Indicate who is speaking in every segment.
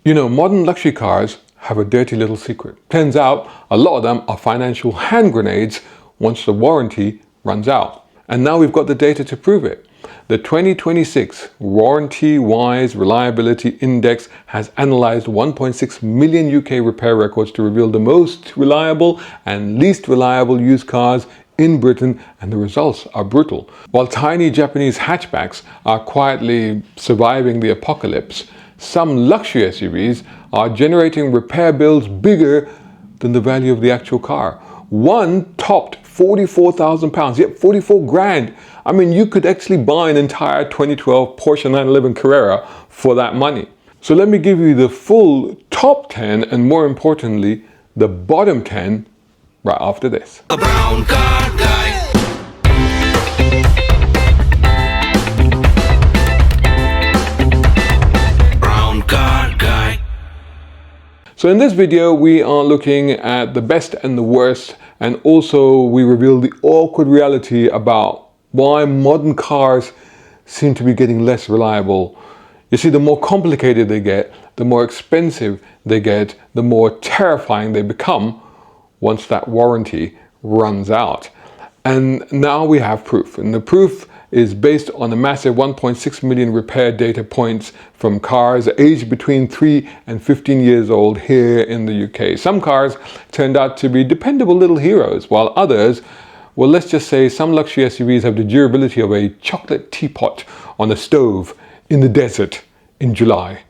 Speaker 1: You know, modern luxury cars have a dirty little secret. Turns out a lot of them are financial hand grenades once the warranty runs out. And now we've got the data to prove it. The 2026 Warrantywise Reliability Index has analysed 1.6 million UK repair records to reveal the most reliable and least reliable used cars in Britain, and the results are brutal. While tiny Japanese hatchbacks are quietly surviving the apocalypse, some luxury SUVs are generating repair bills bigger than the value of the actual car. One topped £44,000, yep, 44 grand. I mean, you could actually buy an entire 2012 Porsche 911 Carrera for that money. So let me give you the full top 10 and, more importantly, the bottom 10 right after this.
Speaker 2: A brown car guy. Brown car guy.
Speaker 1: So in this video, we are looking at the best and the worst, and also we reveal the awkward reality about why modern cars seem to be getting less reliable. You see, the more complicated they get, the more expensive they get, the more terrifying they become once that warranty runs out. And now we have proof, and the proof is based on a massive 1.6 million repair data points from cars aged between 3 and 15 years old here in the UK. Some cars turned out to be dependable little heroes, while others, well, let's just say some luxury SUVs have the durability of a chocolate teapot on a stove in the desert in July.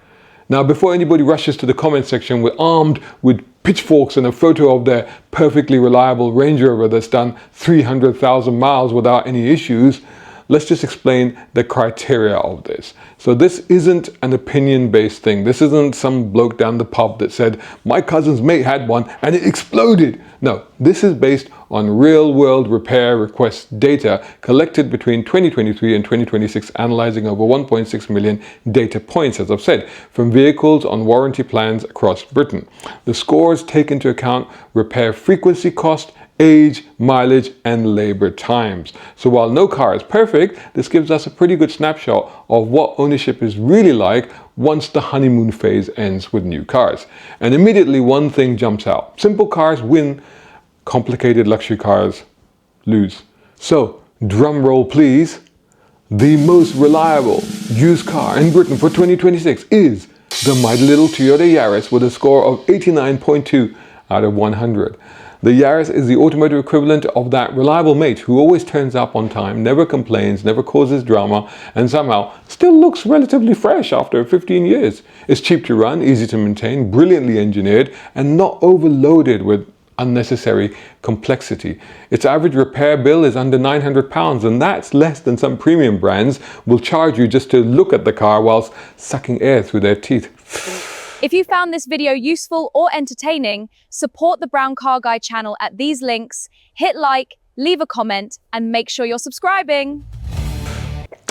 Speaker 1: Now, before anybody rushes to the comment section armed with pitchforks and a photo of their perfectly reliable Range Rover that's done 300,000 miles without any issues, let's just explain the criteria of this. So this isn't an opinion-based thing. This isn't some bloke down the pub that said, my cousin's mate had one and it exploded. No, this is based on real-world repair request data collected between 2023 and 2026, analyzing over 1.6 million data points, as I've said, from vehicles on warranty plans across Britain. The scores take into account repair frequency, cost, age, mileage, and labor times. So while no car is perfect, this gives us a pretty good snapshot of what ownership is really like once the honeymoon phase ends with new cars. And immediately one thing jumps out. Simple cars win, complicated luxury cars lose. So, drum roll please. The most reliable used car in Britain for 2026 is the mighty little Toyota Yaris with a score of 89.2 out of 100. The Yaris is the automotive equivalent of that reliable mate who always turns up on time, never complains, never causes drama, and somehow still looks relatively fresh after 15 years. It's cheap to run, easy to maintain, brilliantly engineered, and not overloaded with unnecessary complexity. Its average repair bill is under £900, and that's less than some premium brands will charge you just to look at the car whilst sucking air through their teeth.
Speaker 3: If you found this video useful or entertaining, support the Brown Car Guy channel at these links, hit like, leave a comment, and make sure you're subscribing.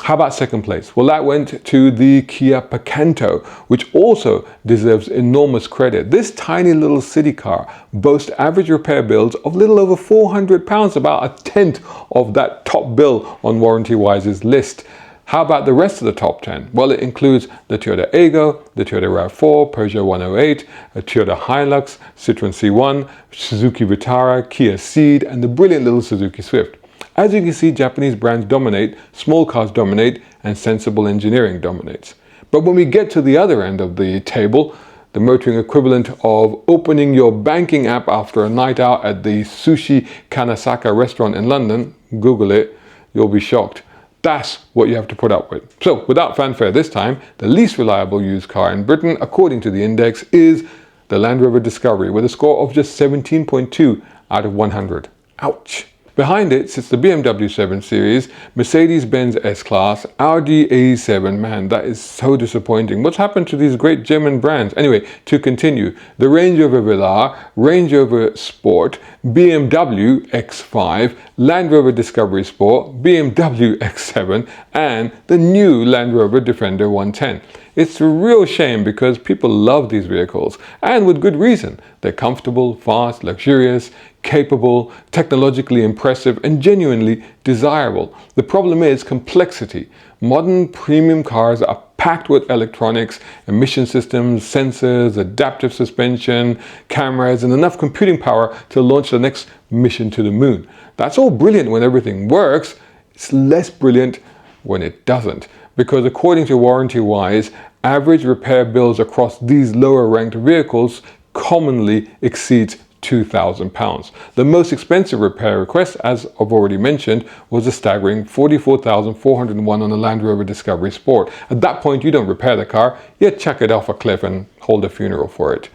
Speaker 1: How about second place? Well, that went to the Kia Picanto, which also deserves enormous credit. This tiny little city car boasts average repair bills of little over £400, about a tenth of that top bill on Warrantywise's list. How about the rest of the top 10? Well, it includes the Toyota Aygo, the Toyota RAV4, Peugeot 108, a Toyota Hilux, Citroen C1, Suzuki Vitara, Kia Ceed, and the brilliant little Suzuki Swift. As you can see, Japanese brands dominate, small cars dominate, and sensible engineering dominates. But when we get to the other end of the table, the motoring equivalent of opening your banking app after a night out at the Sushi Kanasaka restaurant in London, Google it, you'll be shocked. That's what you have to put up with. So without fanfare this time, the least reliable used car in Britain, according to the index, is the Land Rover Discovery with a score of just 17.2 out of 100. Ouch. Behind it sits the BMW 7 Series, Mercedes-Benz S-Class, Audi A7. Man, that is so disappointing. What's happened to these great German brands? Anyway, to continue, the Range Rover Velar, Range Rover Sport, BMW X5, Land Rover Discovery Sport, BMW X7, and the new Land Rover Defender 110. It's a real shame because people love these vehicles, and with good reason. They're comfortable, fast, luxurious, capable, technologically impressive, and genuinely desirable. The problem is complexity. Modern premium cars are packed with electronics, emission systems, sensors, adaptive suspension, cameras, and enough computing power to launch the next mission to the moon. That's all brilliant when everything works. It's less brilliant when it doesn't, because according to Warrantywise, average repair bills across these lower ranked vehicles commonly exceeds £2,000. The most expensive repair request, as I've already mentioned, was a staggering $44,401 on the Land Rover Discovery Sport. At that point, you don't repair the car, you chuck it off a cliff and hold a funeral for it.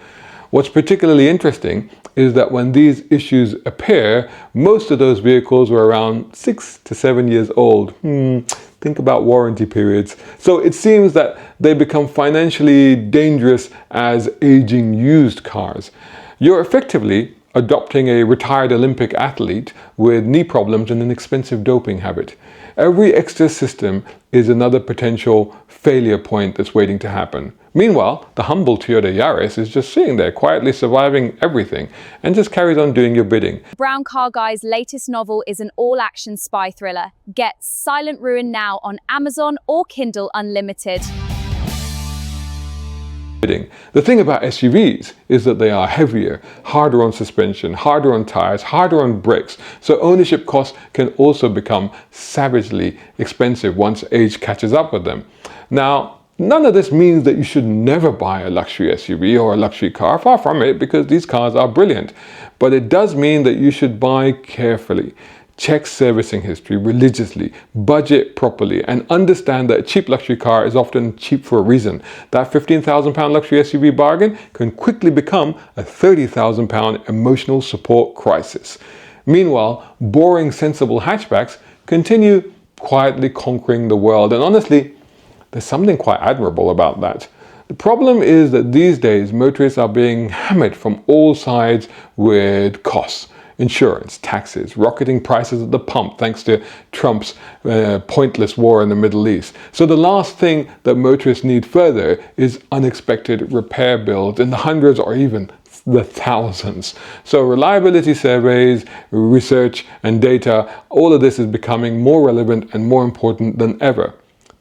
Speaker 1: What's particularly interesting is that when these issues appear, most of those vehicles were around 6 to 7 years old. Think about warranty periods. So it seems that they become financially dangerous as aging used cars. You're effectively adopting a retired Olympic athlete with knee problems and an expensive doping habit. Every extra system is another potential failure point that's waiting to happen. Meanwhile, the humble Toyota Yaris is just sitting there quietly surviving everything and just carries on doing your bidding.
Speaker 3: BrownCarGuy's latest novel is an all-action spy thriller. Get Silent Ruin now on Amazon or Kindle Unlimited.
Speaker 1: The thing about SUVs is that they are heavier, harder on suspension, harder on tires, harder on brakes, so ownership costs can also become savagely expensive once age catches up with them. Now, none of this means that you should never buy a luxury SUV or a luxury car, far from it, because these cars are brilliant. But it does mean that you should buy carefully. Check servicing history religiously, budget properly, and understand that a cheap luxury car is often cheap for a reason. That £15,000 luxury SUV bargain can quickly become a £30,000 emotional support crisis. Meanwhile, boring, sensible hatchbacks continue quietly conquering the world, and honestly, there's something quite admirable about that. The problem is that these days, motorists are being hammered from all sides with costs. Insurance, taxes, rocketing prices at the pump thanks to Trump's pointless war in the Middle East. So the last thing that motorists need further is unexpected repair bills in the hundreds or even the thousands. So reliability surveys, research and data, all of this is becoming more relevant and more important than ever.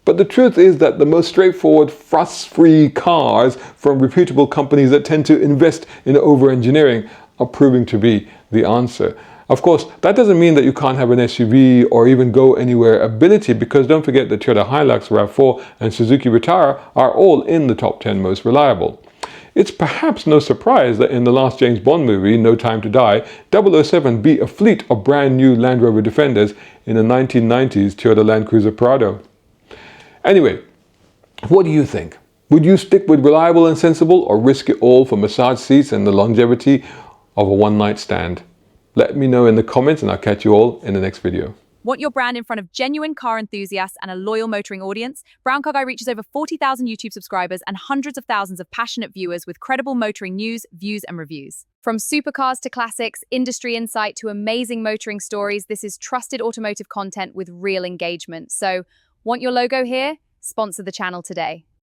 Speaker 1: But the truth is that the most straightforward, fuss-free cars from reputable companies that tend to invest in over-engineering are proving to be the answer. Of course, that doesn't mean that you can't have an SUV or even go anywhere ability, because don't forget that Toyota Hilux, RAV4 and Suzuki Vitara are all in the top 10 most reliable. It's perhaps no surprise that in the last James Bond movie, No Time to Die, 007 beat a fleet of brand new Land Rover Defenders in a 1990s Toyota Land Cruiser Prado. Anyway, what do you think? Would you stick with reliable and sensible, or risk it all for massage seats and the longevity of a one-night stand? Let me know in the comments, and I'll catch you all in the next video.
Speaker 3: Want your brand in front of genuine car enthusiasts and a loyal motoring audience? BrownCarGuy reaches over 40,000 YouTube subscribers and hundreds of thousands of passionate viewers with credible motoring news, views, and reviews. From supercars to classics, industry insight to amazing motoring stories, this is trusted automotive content with real engagement. So, want your logo here? Sponsor the channel today.